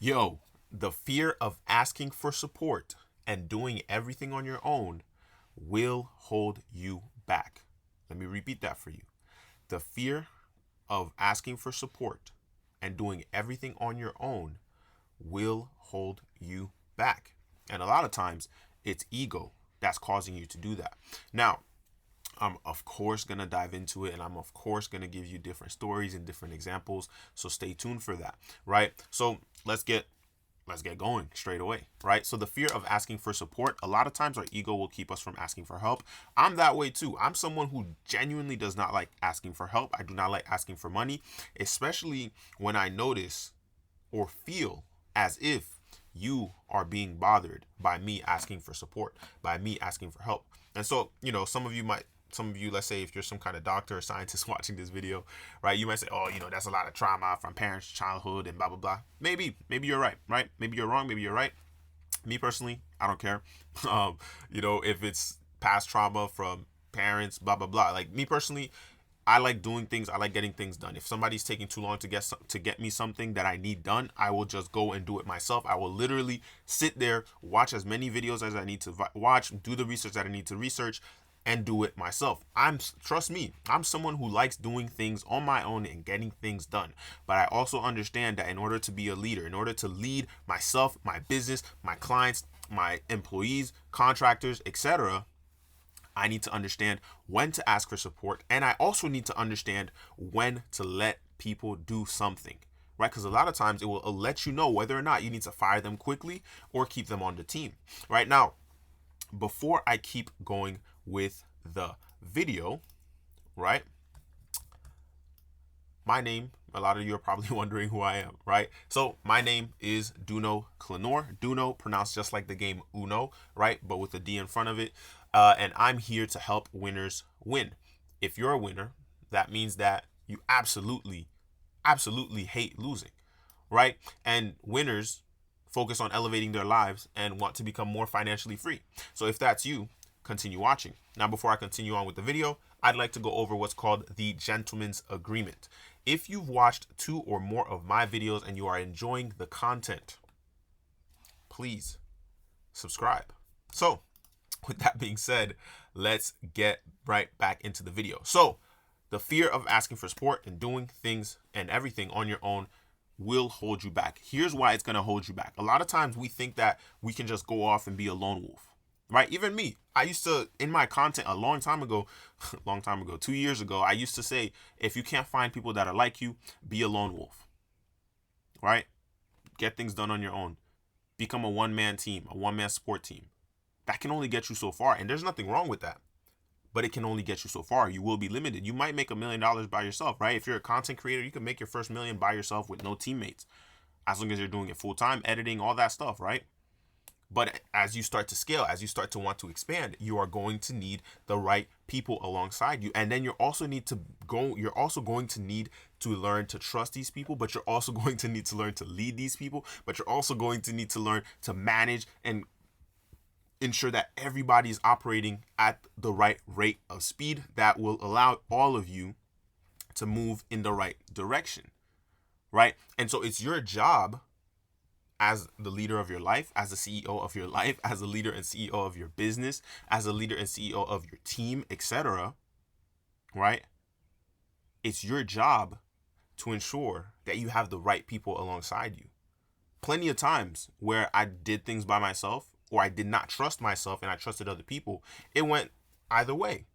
Yo, the fear of asking for support and doing everything on your own will hold you back. Let me repeat that for you. The fear of asking for support and doing everything on your own will hold you back. And a lot of times it's ego that's causing you to do that. Now, I'm of course going to dive into it, and I'm of course going to give you different stories and different examples. So stay tuned for that, right? So let's get going straight away, right? So the fear of asking for support, a lot of times our ego will keep us from asking for help. I'm that way too. I'm someone who genuinely does not like asking for help. I do not like asking for money, especially when I notice or feel as if you are being bothered by me asking for support, by me asking for help. And so, some of you, let's say if you're some kind of doctor or scientist watching this video, right, you might say, oh, that's a lot of trauma from parents, childhood, and blah, blah, blah. Maybe you're right? Maybe you're wrong, maybe you're right. Me personally, I don't care. If it's past trauma from parents, blah, blah, blah. Like me personally, I like doing things. I like getting things done. If somebody's taking too long to get me something that I need done, I will just go and do it myself. I will literally sit there, watch as many videos as I need to watch, do the research that I need to research, and do it myself. Trust me, I'm someone who likes doing things on my own and getting things done. But I also understand that in order to be a leader, in order to lead myself, my business, my clients, my employees, contractors, etc., I need to understand when to ask for support, and I also need to understand when to let people do something, right? Because a lot of times it will let you know whether or not you need to fire them quickly or keep them on the team. Right now, before I keep going with the video, right? My name, a lot of you are probably wondering who I am, right? So my name is Duno Clenor. Duno, pronounced just like the game Uno, right? But with a D in front of it. And I'm here to help winners win. If you're a winner, that means that you absolutely, absolutely hate losing, right? And winners focus on elevating their lives and want to become more financially free. So if that's you, continue watching. Now, before I continue on with the video, I'd like to go over what's called the Gentleman's Agreement. If you've watched 2 or more of my videos and you are enjoying the content, please subscribe. So, with that being said, let's get right back into the video. So, the fear of asking for support and doing things and everything on your own will hold you back. Here's why it's going to hold you back. A lot of times we think that we can just go off and be a lone wolf, right? Even me, I used to, in my content a long time ago, 2 years ago, I used to say, if you can't find people that are like you, be a lone wolf, right? Get things done on your own. Become a one-man team, a one-man support team. That can only get you so far, and there's nothing wrong with that. But it can only get you so far. You will be limited. You might make $1 million by yourself, right? If you're a content creator, you can make your first million by yourself with no teammates, as long as you're doing it full time, editing, all that stuff, right? But as you start to scale, as you start to want to expand, you are going to need the right people alongside you. And then you're also going to need to learn to trust these people, but you're also going to need to learn to lead these people, but you're also going to need to learn to manage and ensure that everybody is operating at the right rate of speed that will allow all of you to move in the right direction, right? And so it's your job as the leader of your life, as the CEO of your life, as a leader and CEO of your business, as a leader and CEO of your team, etc., right? It's your job to ensure that you have the right people alongside you. Plenty of times where I did things by myself, or I did not trust myself and I trusted other people, it went either way.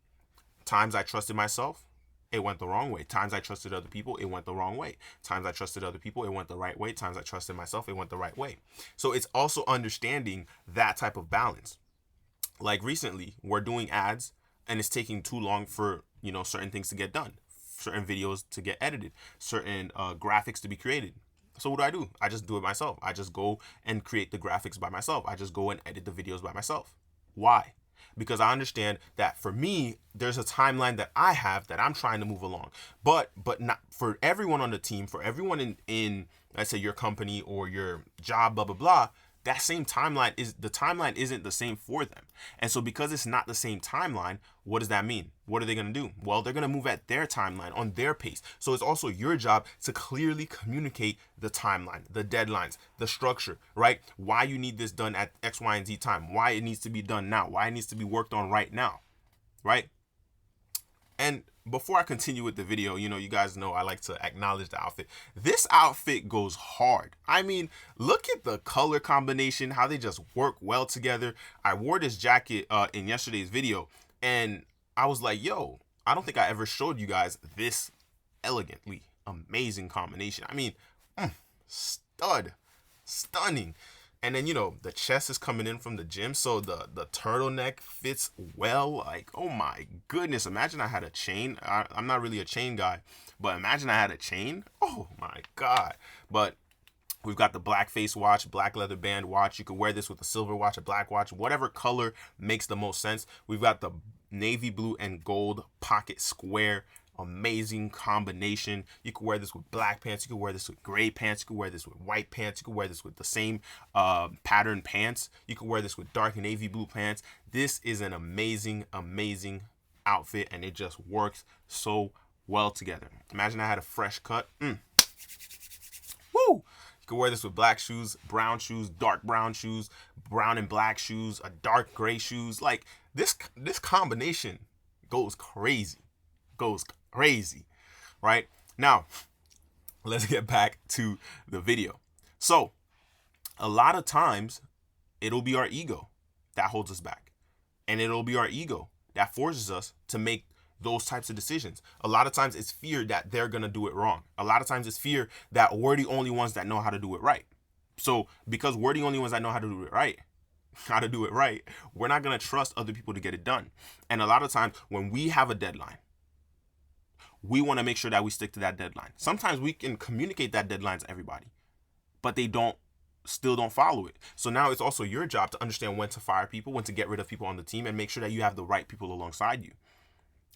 Times I trusted myself, it went the wrong way. Times I trusted other people, it went the wrong way. Times I trusted other people, it went the right way. Times I trusted myself, it went the right way. So it's also understanding that type of balance. Like recently, we're doing ads and it's taking too long for, certain things to get done, certain videos to get edited, certain graphics to be created. So what do? I just do it myself. I just go and create the graphics by myself. I just go and edit the videos by myself. Why? Because I understand that for me, there's a timeline that I have that I'm trying to move along. But not for everyone on the team, for everyone in let's say your company or your job, blah, blah, blah, that same timeline is the timeline isn't the same for them. And so because it's not the same timeline, what does that mean? What are they going to do? Well, they're going to move at their timeline, on their pace. So it's also your job to clearly communicate the timeline, the deadlines, the structure, right? Why you need this done at X, Y, and Z time, why it needs to be done now, why it needs to be worked on right now, right? And before I continue with the video, you guys know I like to acknowledge the outfit. This outfit goes hard. I mean, look at the color combination, how they just work well together. I wore this jacket in yesterday's video, and I was like, yo, I don't think I ever showed you guys this elegantly amazing combination. I mean, stunning. And then, the chest is coming in from the gym, so the turtleneck fits well. Like, oh my goodness, imagine I had a chain. I'm not really a chain guy, but imagine I had a chain. Oh my God. But we've got the black face watch, black leather band watch. You could wear this with a silver watch, a black watch, whatever color makes the most sense. We've got the navy blue and gold pocket square. Amazing combination. You could wear this with black pants. You could wear this with gray pants. You could wear this with white pants. You could wear this with the same pattern pants. You could wear this with dark navy blue pants. This is an amazing outfit, and it just works so well together. Imagine I had a fresh cut. Woo! You could wear this with black shoes, brown shoes, dark brown shoes, brown and black shoes, a dark gray shoes. Like this combination goes crazy. Right? Now, let's get back to the video. So, a lot of times, it'll be our ego that holds us back. And it'll be our ego that forces us to make those types of decisions. A lot of times, it's fear that they're going to do it wrong. A lot of times, it's fear that we're the only ones that know how to do it right. So, because we're the only ones that know how to do it right, we're not going to trust other people to get it done. And a lot of times, when we have a deadline, we want to make sure that we stick to that deadline. Sometimes we can communicate that deadline to everybody, but they still don't follow it. So now it's also your job to understand when to fire people, when to get rid of people on the team, and make sure that you have the right people alongside you,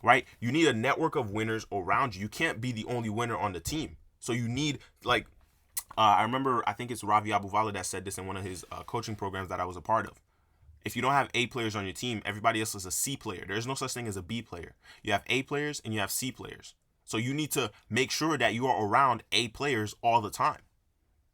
right? You need a network of winners around you. You can't be the only winner on the team. So you need, I remember, I think it's Ravi Abuvala that said this in one of his coaching programs that I was a part of. If you don't have A players on your team, everybody else is a C player. There's no such thing as a B player. You have A players and you have C players. So you need to make sure that you are around A players all the time,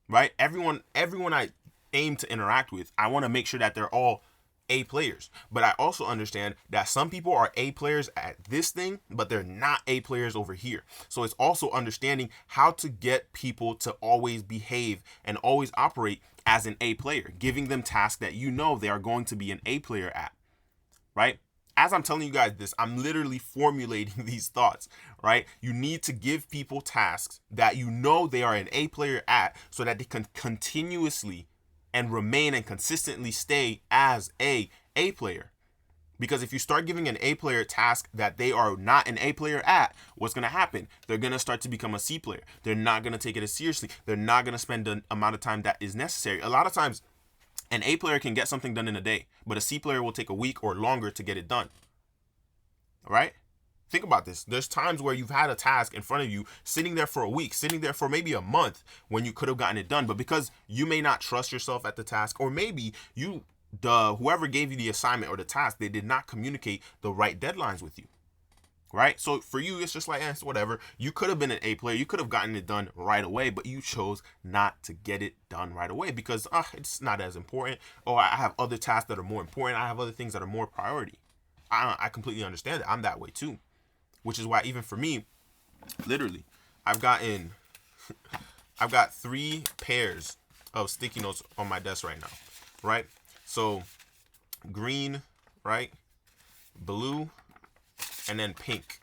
right? Everyone I aim to interact with, I want to make sure that they're all A players. But I also understand that some people are A players at this thing, but they're not A players over here. So it's also understanding how to get people to always behave and always operate as an A player, giving them tasks that they are going to be an A player at, right? As I'm telling you guys this, I'm literally formulating these thoughts, right? You need to give people tasks that they are an A player at, so that they can continuously and remain and consistently stay as a player. Because if you start giving an A player task that they are not an A player at, what's going to happen? They're going to start to become a C player. They're not going to take it as seriously. They're not going to spend the amount of time that is necessary. A lot of times, an A player can get something done in a day, but a C player will take a week or longer to get it done. All right? Think about this. There's times where you've had a task in front of you sitting there for a week, sitting there for maybe a month when you could have gotten it done. But because you may not trust yourself at the task, or maybe whoever gave you the assignment or the task, they did not communicate the right deadlines with you, right? So for you, it's just like, it's whatever. You could have been an A player. You could have gotten it done right away, but you chose not to get it done right away because it's not as important. Or I have other tasks that are more important. I have other things that are more priority. I completely understand that. I'm that way too, which is why even for me, literally, I've got 3 pairs of sticky notes on my desk right now, right? So green, right? Blue, and then pink.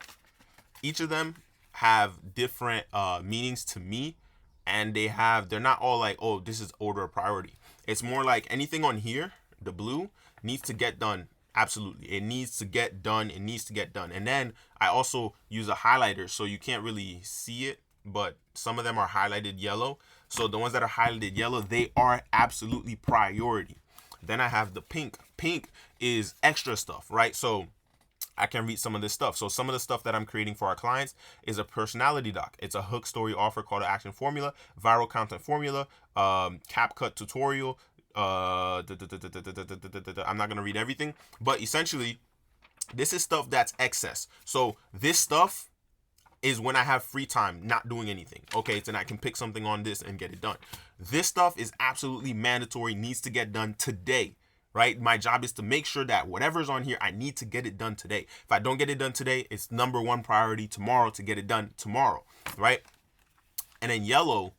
Each of them have different meanings to me, and they're not all like, oh, this is order of priority. It's more like anything on here, the blue, needs to get done. Absolutely. It needs to get done. And then I also use a highlighter, so you can't really see it, but some of them are highlighted yellow. So the ones that are highlighted yellow, they are absolutely priority. Then I have the pink. Pink is extra stuff, right? So I can read some of this stuff. So some of the stuff that I'm creating for our clients is a personality doc. It's a hook, story, offer, call to action formula, viral content formula, CapCut tutorial, I'm not gonna read everything, but essentially, this is stuff that's excess. So this stuff is when I have free time, not doing anything. Okay, then I can pick something on this and get it done. This stuff is absolutely mandatory, needs to get done today, right? My job is to make sure that whatever's on here, I need to get it done today. If I don't get it done today, it's number one priority tomorrow to get it done tomorrow, right? And then yellow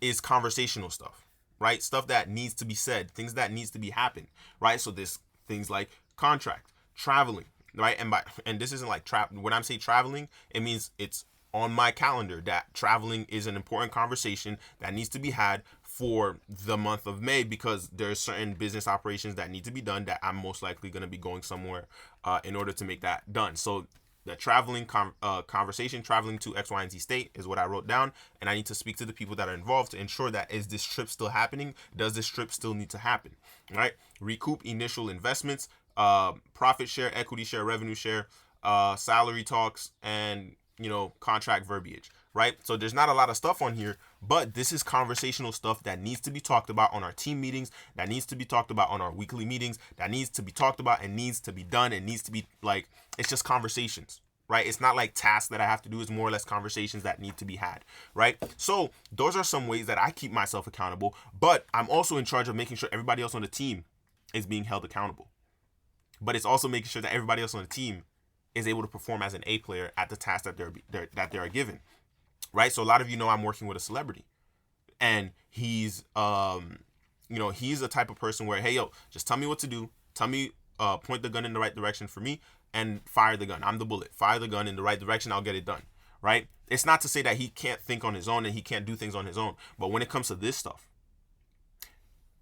is conversational stuff, right? Stuff that needs to be said, things that needs to be happened, right? So this things like contract, traveling, right? And this isn't like when I'm saying traveling, it means it's on my calendar that traveling is an important conversation that needs to be had for the month of May, because there's certain business operations that need to be done that I'm most likely going to be going somewhere in order to make that done. So the traveling conversation, traveling to X, Y, and Z state is what I wrote down, and I need to speak to the people that are involved to ensure that, is this trip still happening? Does this trip still need to happen? Right? Recoup initial investments, profit share, equity share, revenue share, salary talks, and contract verbiage. Right? So there's not a lot of stuff on here, but this is conversational stuff that needs to be talked about on our team meetings, that needs to be talked about on our weekly meetings, that needs to be talked about and needs to be done. It needs to be like, it's just conversations, right? It's not like tasks that I have to do. It's more or less conversations that need to be had, right? So those are some ways that I keep myself accountable, but I'm also in charge of making sure everybody else on the team is being held accountable. But it's also making sure that everybody else on the team is able to perform as an A player at the task that they are given. Right? So a lot of I'm working with a celebrity, and he's he's the type of person where, hey, yo, just tell me what to do. Tell me, point the gun in the right direction for me and fire the gun. I'm the bullet. Fire the gun in the right direction. I'll get it done. Right? It's not to say that he can't think on his own and he can't do things on his own. But when it comes to this stuff,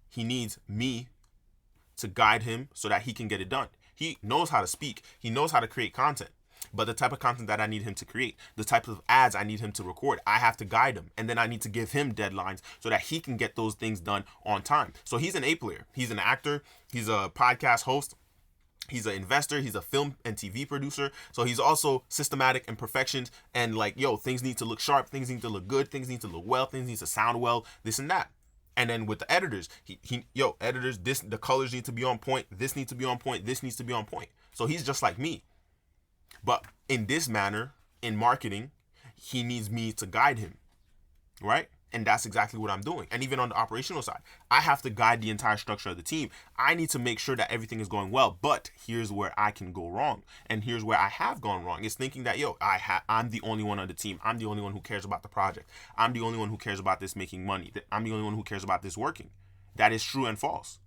he needs me to guide him so that he can get it done. He knows how to speak. He knows how to create content. But the type of content that I need him to create, the type of ads I need him to record, I have to guide him. And then I need to give him deadlines so that he can get those things done on time. So he's an A player. He's an actor. He's a podcast host. He's an investor. He's a film and TV producer. So he's also systematic and perfectionist. And like, things need to look sharp. Things need to look good. Things need to look well. Things need to sound well. This and that. And then with the editors, editors, the colors need to be on point. This needs to be on point. This needs to be on point. So he's just like me. But in this manner, in marketing, he needs me to guide him, right? And that's exactly what I'm doing. And even on the operational side, I have to guide the entire structure of the team. I need to make sure that everything is going well. But here's where I can go wrong. And here's where I have gone wrong. Is thinking that, I'm the only one on the team. I'm the only one who cares about the project. I'm the only one who cares about this making money. I'm the only one who cares about this working. That is true and false.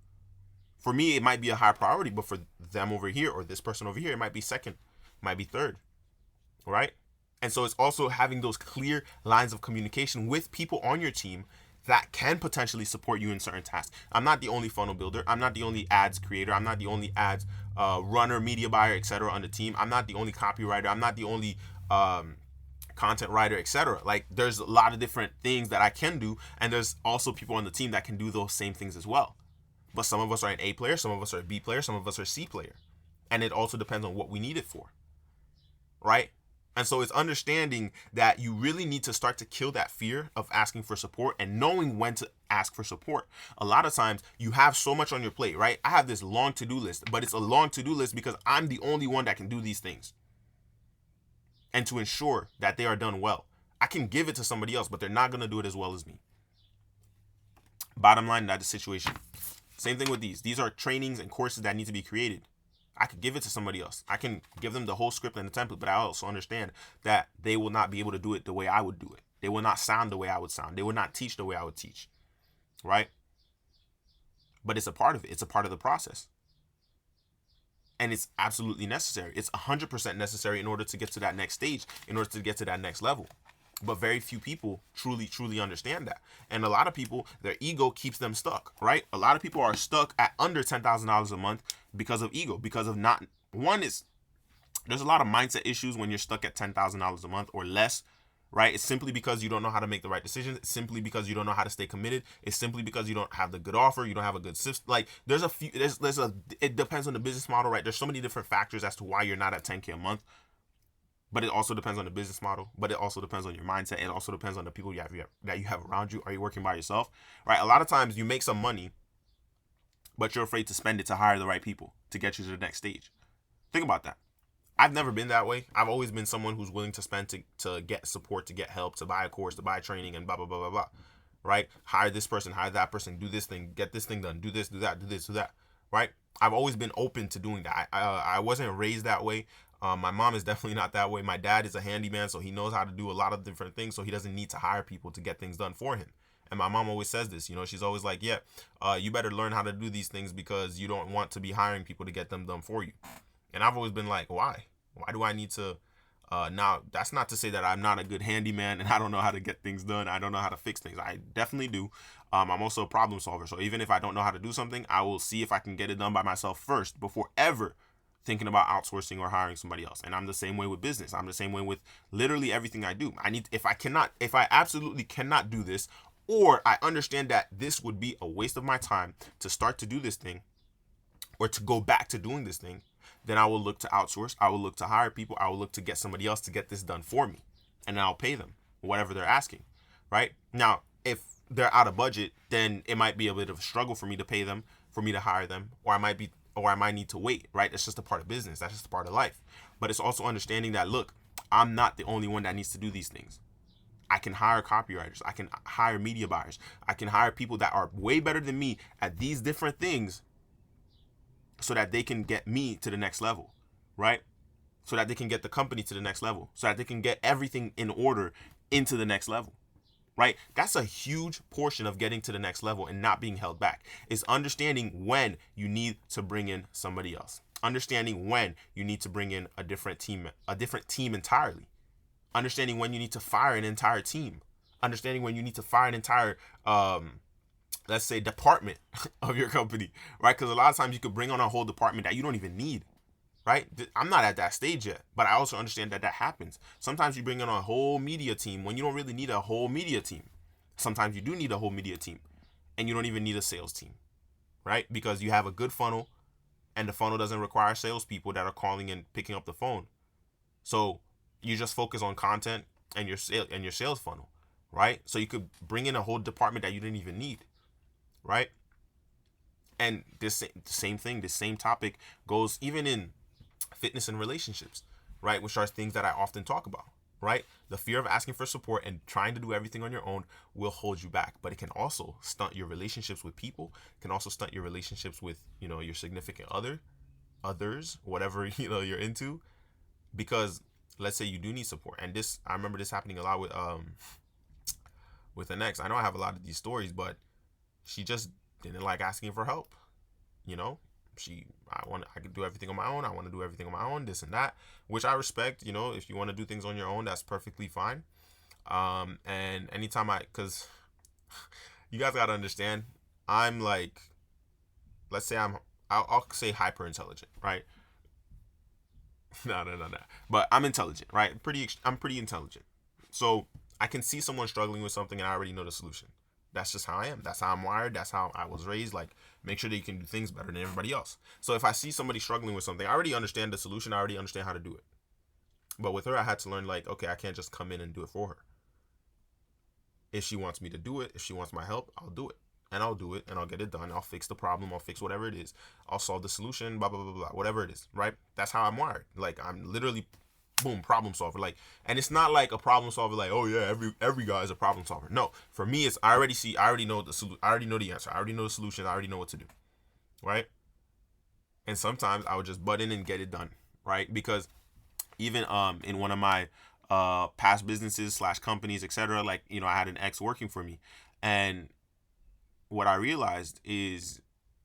For me, it might be a high priority, but for them over here or this person over here, it might be second. Might be third, right? And so it's also having those clear lines of communication with people on your team that can potentially support you in certain tasks. I'm not the only funnel builder. I'm not the only ads creator. I'm not the only ads runner, media buyer, etc. on the team. I'm not the only copywriter. I'm not the only content writer, etc. Like, there's a lot of different things that I can do, and there's also people on the team that can do those same things as well. But some of us are an A player, some of us are a B player, some of us are a C player. And it also depends on what we need it for. Right? And so it's understanding that you really need to start to kill that fear of asking for support and knowing when to ask for support. A lot of times you have so much on your plate, right? I have this long to-do list, but it's a long to-do list because I'm the only one that can do these things. And to ensure that they are done well. I can give it to somebody else, but they're not going to do it as well as me. Bottom line, that's the situation. Same thing with these. These are trainings and courses that need to be created. I could give it to somebody else. I can give them the whole script and the template, but I also understand that they will not be able to do it the way I would do it. They will not sound the way I would sound. They will not teach the way I would teach. Right? But it's a part of it. It's a part of the process. And it's absolutely necessary. It's 100% necessary in order to get to that next stage, in order to get to that next level. But very few people truly understand that. And a lot of people, their ego keeps them stuck, right? A lot of people are stuck at under $10,000 a month because of ego, because of not, there's a lot of mindset issues when you're stuck at $10,000 a month or less, right? It's simply because you don't know how to make the right decisions. It's simply because you don't know how to stay committed. It's simply because you don't have the good offer. You don't have a good system. Like, it depends on the business model, right? There's so many different factors as to why you're not at 10K a month. But it also depends on the business model. But it also depends on your mindset. It also depends on the people that you have around you. Are you working by yourself? Right? A lot of times you make some money but you're afraid to spend it to hire the right people to get you to the next stage. Think about that. I've never been that way. I've always been someone who's willing to spend to get support, to get help, to buy a course, to buy training, and blah, blah, blah, blah, blah. Right? Hire this person, hire that person, do this thing, get this thing done, do this, do that, do this, do that. Right? I've always been open to doing that. I wasn't raised that way. My mom is definitely not that way. My dad is a handyman, so he knows how to do a lot of different things, so he doesn't need to hire people to get things done for him. And my mom always says this, she's always like, yeah, you better learn how to do these things because you don't want to be hiring people to get them done for you. And I've always been like, why? Why do I need to? Now, that's not to say that I'm not a good handyman and I don't know how to get things done. I don't know how to fix things. I definitely do. I'm also a problem solver. So even if I don't know how to do something, I will see if I can get it done by myself first before ever thinking about outsourcing or hiring somebody else. And I'm the same way with business. I'm the same way with literally everything I do. If I absolutely cannot do this, or I understand that this would be a waste of my time to start to do this thing or to go back to doing this thing, then I will look to outsource. I will look to hire people. I will look to get somebody else to get this done for me. And then I'll pay them whatever they're asking, right? Now, if they're out of budget, then it might be a bit of a struggle for me to pay them, for me to hire them, or I might need to wait, right? It's just a part of business. That's just a part of life. But it's also understanding that, look, I'm not the only one that needs to do these things. I can hire copywriters. I can hire media buyers. I can hire people that are way better than me at these different things so that they can get me to the next level, right? So that they can get the company to the next level, so that they can get everything in order into the next level, right? That's a huge portion of getting to the next level and not being held back, is understanding when you need to bring in somebody else, understanding when you need to bring in a different team entirely, understanding when you need to fire an entire team, understanding when you need to fire an entire let's say department of your company, right? Because a lot of times you could bring on a whole department that you don't even need, right? I'm not at that stage yet, but I also understand that happens. Sometimes you bring in a whole media team when you don't really need a whole media team. Sometimes you do need a whole media team and you don't even need a sales team, right? Because you have a good funnel and the funnel doesn't require salespeople that are calling and picking up the phone. So you just focus on content and your sales funnel, right? So you could bring in a whole department that you didn't even need, right? And this same thing, this same topic goes even in fitness and relationships, right? Which are things that I often talk about, right? The fear of asking for support and trying to do everything on your own will hold you back, but it can also stunt your relationships with people. It can also stunt your relationships with, your significant others, whatever, you're into, because let's say you do need support. And I remember this happening a lot with an ex. I know I have a lot of these stories, but she just didn't like asking for help. I could do everything on my own. I want to do everything on my own, this and that, which I respect. If you want to do things on your own, that's perfectly fine. And anytime because you guys got to understand, I'm like, let's say I'll say hyper intelligent, right? No. But I'm intelligent, right? I'm pretty intelligent. So I can see someone struggling with something and I already know the solution. That's just how I am. That's how I'm wired. That's how I was raised. Like, make sure that you can do things better than everybody else. So if I see somebody struggling with something, I already understand the solution. I already understand how to do it. But with her, I had to learn, like, okay, I can't just come in and do it for her. If she wants me to do it, if she wants my help, I'll do it. And I'll do it, and I'll get it done. I'll fix the problem. I'll fix whatever it is. I'll solve the solution, blah, blah, blah, blah, whatever it is, right? That's how I'm wired. Like, I'm literally boom, problem solver. Like, and it's not like a problem solver like, oh yeah, every guy is a problem solver. No, for me, it's I already know the answer. I already know the solution. I already know what to do, right? And sometimes I would just butt in and get it done, right? Because even in one of my past businesses / companies, etc., like, I had an ex working for me, and what I realized is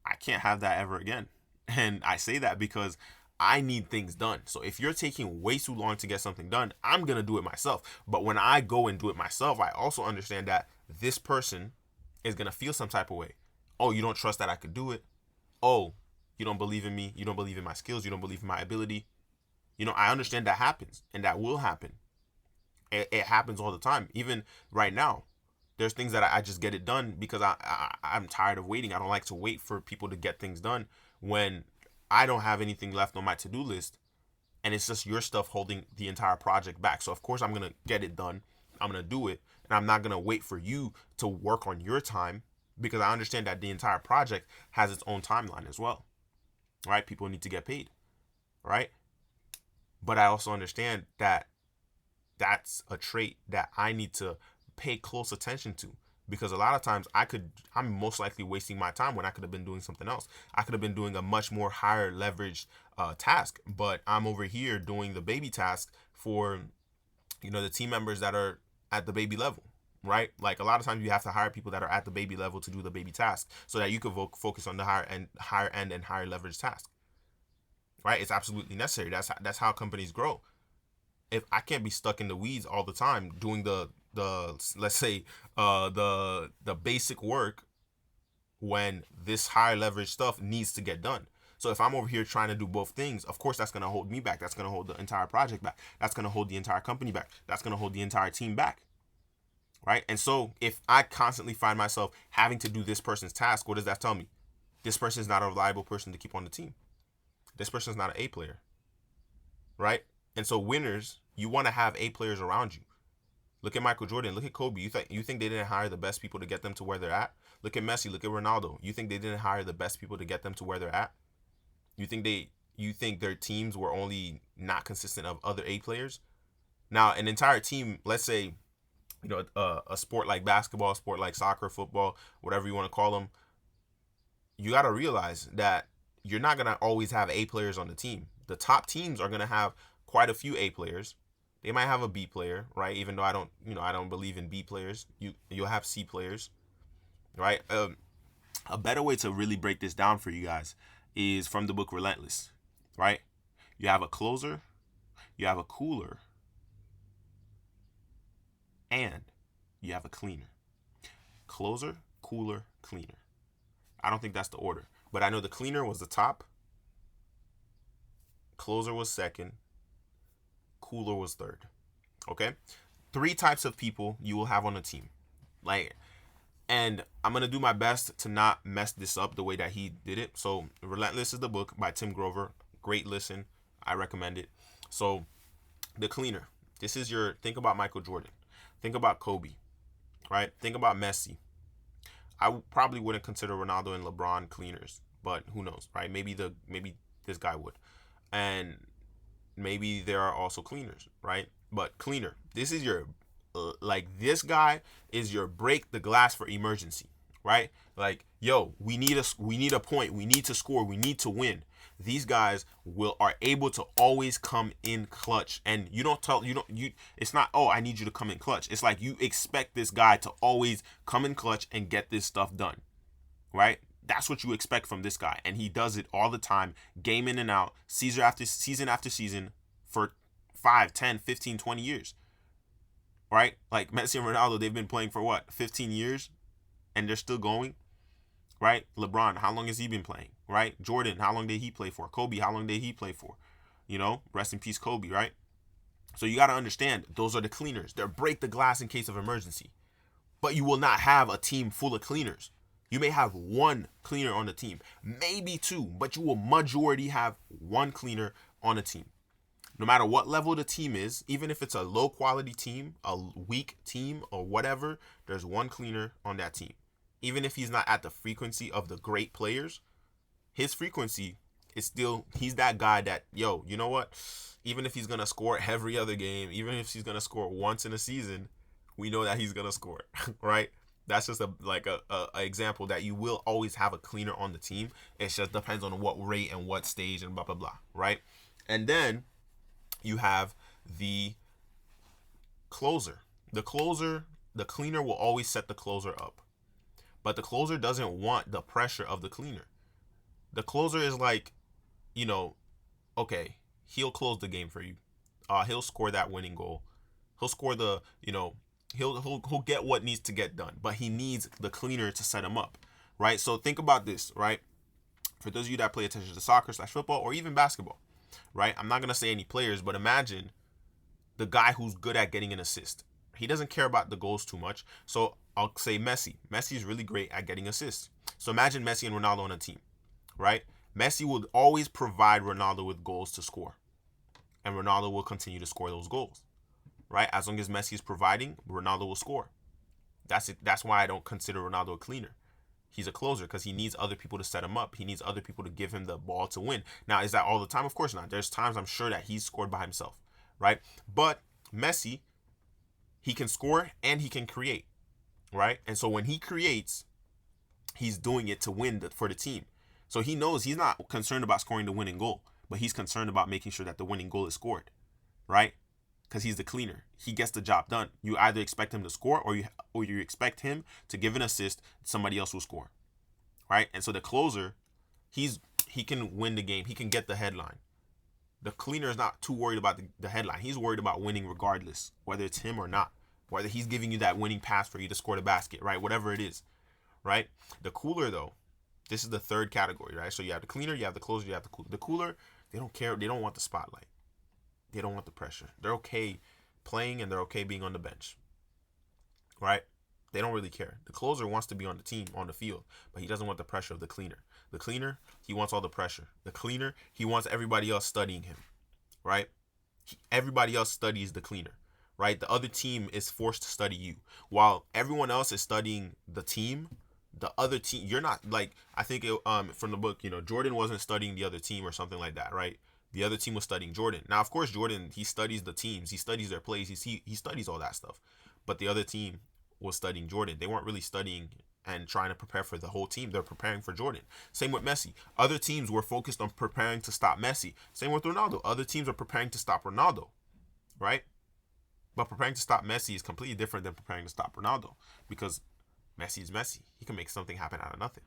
I can't have that ever again. And I say that because I need things done. So if you're taking way too long to get something done, I'm going to do it myself. But when I go and do it myself, I also understand that this person is going to feel some type of way. Oh, you don't trust that I could do it. Oh, you don't believe in me. You don't believe in my skills. You don't believe in my ability. I understand that happens and that will happen. It happens all the time. Even right now, there's things that I just get it done because I'm tired of waiting. I don't like to wait for people to get things done when I don't have anything left on my to-do list, and it's just your stuff holding the entire project back. So of course I'm going to get it done. I'm going to do it, and I'm not going to wait for you to work on your time because I understand that the entire project has its own timeline as well, right? People need to get paid, right? But I also understand that that's a trait that I need to pay close attention to, because a lot of times I'm most likely wasting my time when I could have been doing something else. I could have been doing a much more higher leveraged task, but I'm over here doing the baby task for, the team members that are at the baby level, right? Like a lot of times you have to hire people that are at the baby level to do the baby task so that you can focus on the higher end and higher leverage task, right? It's absolutely necessary. That's how companies grow. If I can't be stuck in the weeds all the time doing the let's say the basic work when this higher leverage stuff needs to get done. So if I'm over here trying to do both things, of course that's going to hold me back. That's going to hold the entire project back. That's going to hold the entire company back. That's going to hold the entire team back. Right? And so if I constantly find myself having to do this person's task, what does that tell me? This person is not a reliable person to keep on the team. This person is not an A player. Right? And so winners, you want to have A players around you. Look at Michael Jordan. Look at Kobe. You think they didn't hire the best people to get them to where they're at? Look at Messi. Look at Ronaldo. You think they didn't hire the best people to get them to where they're at? You think their teams were only not consistent of other A players? Now, an entire team, let's say, a sport like basketball, a sport like soccer, football, whatever you want to call them, you got to realize that you're not going to always have A players on the team. The top teams are going to have quite a few A players. They might have a B player, right? Even though I don't believe in B players. You'll have C players, right? A better way to really break this down for you guys is from the book Relentless, right? You have a closer, you have a cooler, and you have a cleaner. Closer, cooler, cleaner. I don't think that's the order, but I know the cleaner was the top, closer was second, cooler was third. Okay? 3 types of people you will have on a team. And I'm going to do my best to not mess this up the way that he did it. So, Relentless is the book by Tim Grover. Great listen. I recommend it. So, the cleaner. Think about Michael Jordan. Think about Kobe, right? Think about Messi. I probably wouldn't consider Ronaldo and LeBron cleaners, but who knows, right? Maybe this guy would. And maybe there are also cleaners, right? But cleaner. This is this guy is your break the glass for emergency, right? Like, yo, we need a point, we need to score, we need to win. These guys are able to always come in clutch, and it's not, oh, I need you to come in clutch. It's like you expect this guy to always come in clutch and get this stuff done, right? That's what you expect from this guy, and he does it all the time, game in and out, season after season for 5, 10, 15, 20 years. Right? Like Messi and Ronaldo, they've been playing for what, 15 years? And they're still going? Right? LeBron, how long has he been playing? Right? Jordan, how long did he play for? Kobe, how long did he play for? Rest in peace, Kobe, right? So you got to understand, those are the cleaners. They're break the glass in case of emergency. But you will not have a team full of cleaners. You may have 1 cleaner on the team, maybe 2, but you will majority have 1 cleaner on a team. No matter what level the team is, even if it's a low quality team, a weak team, or whatever, there's 1 cleaner on that team. Even if he's not at the frequency of the great players, his frequency is still, he's that guy that, yo, you know what? Even if he's going to score every other game, even if he's going to score once in a season, we know that he's going to score, right? That's just a example that you will always have a cleaner on the team. It just depends on what rate and what stage and blah, blah, blah, right? And then you have the closer. The cleaner will always set the closer up. But the closer doesn't want the pressure of the cleaner. The closer is like, okay, he'll close the game for you. He'll score that winning goal. He'll score he'll get what needs to get done. But he needs the cleaner to set him up, right? So think about this, right? For those of you that play attention to soccer/football or even basketball, right? I'm not going to say any players, but imagine the guy who's good at getting an assist. He doesn't care about the goals too much. So I'll say Messi. Messi is really great at getting assists. So imagine Messi and Ronaldo on a team, right? Messi will always provide Ronaldo with goals to score. And Ronaldo will continue to score those goals, right? As long as Messi is providing, Ronaldo will score. That's it. That's why I don't consider Ronaldo a cleaner. He's a closer because he needs other people to set him up. He needs other people to give him the ball to win. Now, is that all the time? Of course not. There's times I'm sure that he's scored by himself, right? But Messi, he can score and he can create, right? And so when he creates, he's doing it to win for the team. So he knows he's not concerned about scoring the winning goal, but he's concerned about making sure that the winning goal is scored, right? Because he's the cleaner. He gets the job done. You either expect him to score or you expect him to give an assist. Somebody else will score, right? And so the closer, he can win the game. He can get the headline. The cleaner is not too worried about the headline. He's worried about winning regardless, whether it's him or not, whether he's giving you that winning pass for you to score the basket, right? Whatever it is, right? The cooler, though, this is the third category, right? So you have the cleaner, you have the closer, you have the cooler. The cooler, they don't care. They don't want the spotlight. They don't want the pressure. They're okay playing and they're okay being on the bench, right? They don't really care. The closer wants to be on the team, on the field, but he doesn't want the pressure of the cleaner. The cleaner, he wants all the pressure. The cleaner, he wants everybody else studying him, right? Everybody else studies the cleaner, right? The other team is forced to study you. While everyone else is studying the team, the other team, you're not, like, I think from the book, Jordan wasn't studying the other team or something like that, right? The other team was studying Jordan. Now, of course, Jordan, he studies the teams. He studies their plays. He studies all that stuff. But the other team was studying Jordan. They weren't really studying and trying to prepare for the whole team. They're preparing for Jordan. Same with Messi. Other teams were focused on preparing to stop Messi. Same with Ronaldo. Other teams are preparing to stop Ronaldo, right? But preparing to stop Messi is completely different than preparing to stop Ronaldo, because Messi is Messi. He can make something happen out of nothing.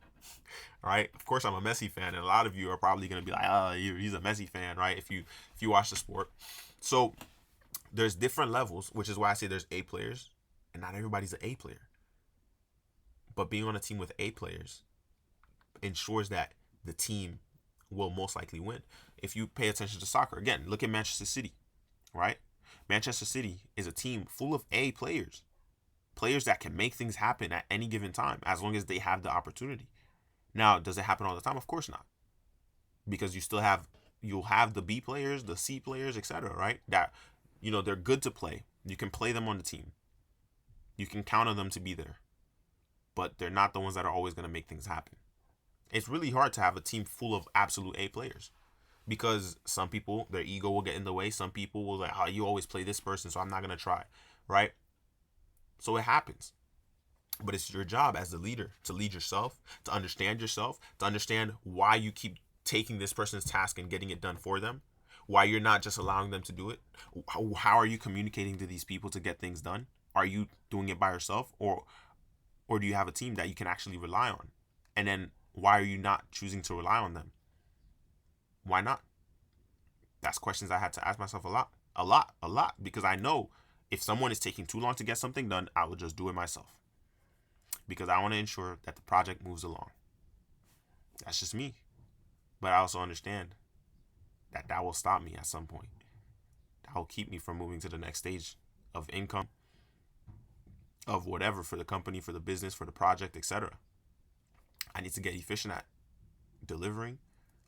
All right. Of course, I'm a Messi fan, and a lot of you are probably going to be like, "Oh, he's a Messi fan," right? If you watch the sport. So there's different levels, which is why I say there's A players, and not everybody's an A player. But being on a team with A players ensures that the team will most likely win. If you pay attention to soccer, again, look at Manchester City, right? Manchester City is a team full of A players. Players that can make things happen at any given time as long as they have the opportunity. Now, does it happen all the time? Of course not. Because you'll have the B players, the C players, etc., right? That, they're good to play. You can play them on the team. You can count on them to be there. But they're not the ones that are always going to make things happen. It's really hard to have a team full of absolute A players, because some people, their ego will get in the way. Some people will like, "Oh, you always play this person, so I'm not going to try," right? So it happens. But it's your job as the leader to lead yourself, to understand why you keep taking this person's task and getting it done for them, why you're not just allowing them to do it. How are you communicating to these people to get things done? Are you doing it by yourself, or do you have a team that you can actually rely on? And then why are you not choosing to rely on them? Why not? That's questions I had to ask myself a lot, because I know if someone is taking too long to get something done, I will just do it myself, because I want to ensure that the project moves along. That's just me. But I also understand that will stop me at some point. That will keep me from moving to the next stage of income, of whatever, for the company, for the business, for the project, etc. I need to get efficient at delivering.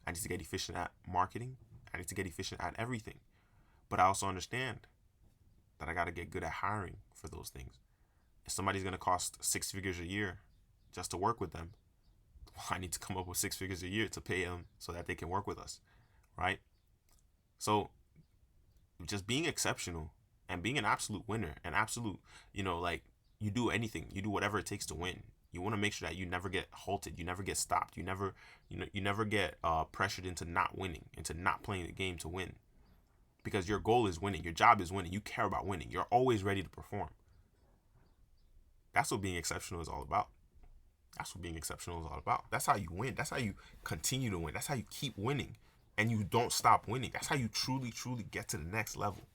I need to get efficient at marketing. I need to get efficient at everything. But I also understand that I got to get good at hiring for those things. If somebody's going to cost 6 figures a year just to work with them, well, I need to come up with 6 figures a year to pay them so that they can work with us, right? So just being exceptional and being an absolute winner, an absolute, you do anything, you do whatever it takes to win. You want to make sure that you never get halted, you never get stopped, you never get pressured into not winning, into not playing the game to win. Because your goal is winning, your job is winning, you care about winning, you're always ready to perform. That's what being exceptional is all about. That's how you win. That's how you continue to win. That's how you keep winning and you don't stop winning. That's how you truly, truly get to the next level.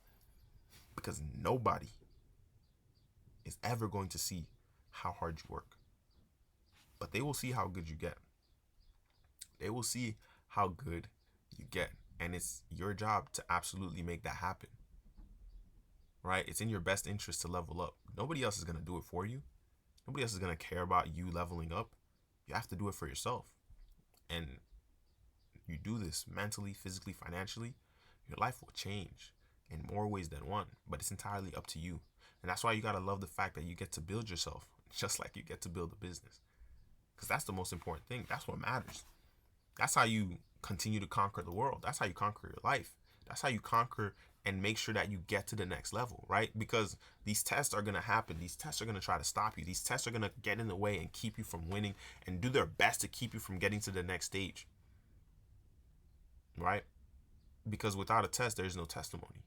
Because nobody is ever going to see how hard you work, but they will see how good you get. They will see how good you get. And it's your job to absolutely make that happen, right? It's in your best interest to level up. Nobody else is going to do it for you. Nobody else is going to care about you leveling up. You have to do it for yourself. And you do this mentally, physically, financially, your life will change in more ways than one. But it's entirely up to you. And that's why you got to love the fact that you get to build yourself just like you get to build a business. because that's the most important thing. That's what matters. That's how you continue to conquer the world. That's how you conquer your life. That's how you conquer and make sure that you get to the next level, right? Because these tests are going to happen. These tests are going to try to stop you. These tests are going to get in the way and keep you from winning and do their best to keep you from getting to the next stage, right? Because without a test, there's no testimony.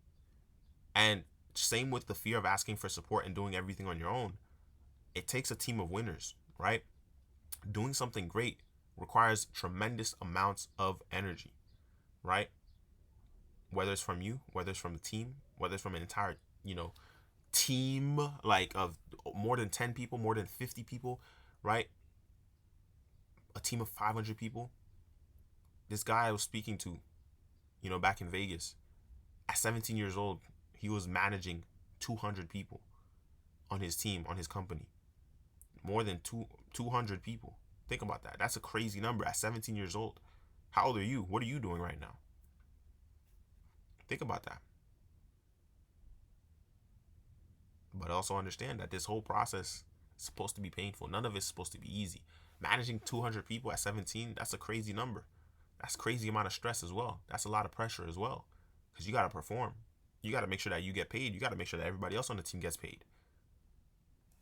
And same with the fear of asking for support and doing everything on your own. It takes a team of winners, right? Doing something great requires tremendous amounts of energy, right? Whether it's from you, whether it's from the team, whether it's from an entire, team like of more than 10 people, more than 50 people, right? A team of 500 people. This guy I was speaking to, back in Vegas, at 17 years old, he was managing 200 people on his team, on his company. More than 200 people. Think about that. That's a crazy number at 17 years old. How old are you? What are you doing right now? Think about that. But also understand that this whole process is supposed to be painful. None of it's supposed to be easy. Managing 200 people at 17, that's a crazy number. That's a crazy amount of stress as well. That's a lot of pressure as well. Because you got to perform. You got to make sure that you get paid. You got to make sure that everybody else on the team gets paid.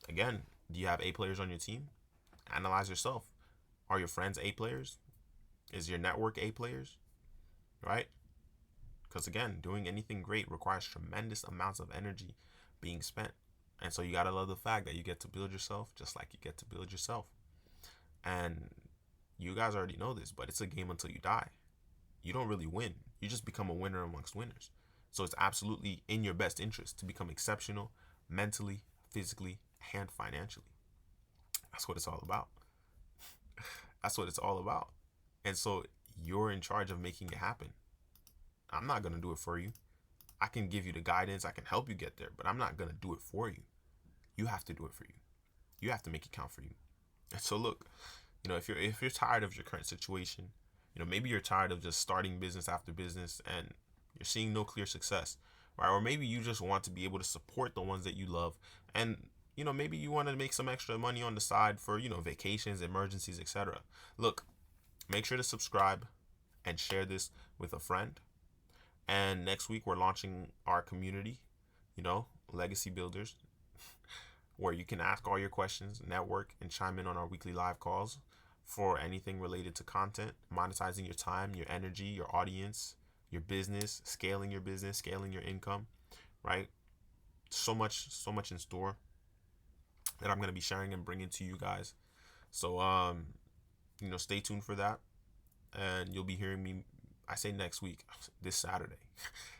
Again, do you have A players on your team? Analyze yourself. Are your friends A players? Is your network A players? Right? Because again, doing anything great requires tremendous amounts of energy being spent. And so you got to love the fact that you get to build yourself just like you get to build yourself. And you guys already know this, but it's a game until you die. You don't really win. You just become a winner amongst winners. So it's absolutely in your best interest to become exceptional mentally, physically, and financially. That's what it's all about. That's what it's all about. And so you're in charge of making it happen. I'm not going to do it for you. I can give you the guidance. I can help you get there, but I'm not going to do it for you. You have to do it for you. You have to make it count for you. And so look, if you're tired of your current situation, maybe you're tired of just starting business after business and you're seeing no clear success, right? Or maybe you just want to be able to support the ones that you love. And, maybe you want to make some extra money on the side for, vacations, emergencies, etc. Look, make sure to subscribe and share this with a friend. And next week, we're launching our community, Legacy Builders, where you can ask all your questions, network, and chime in on our weekly live calls for anything related to content, monetizing your time, your energy, your audience, your business, scaling your business, scaling your income, right? So much in store that I'm going to be sharing and bringing to you guys. So, stay tuned for that. And you'll be hearing me, I say next week, this Saturday.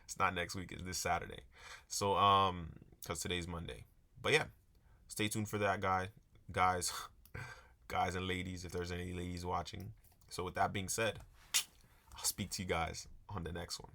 It's not next week, it's this Saturday. So, because today's Monday. But yeah, stay tuned for that, guys and ladies, if there's any ladies watching. So with that being said, I'll speak to you guys on the next one.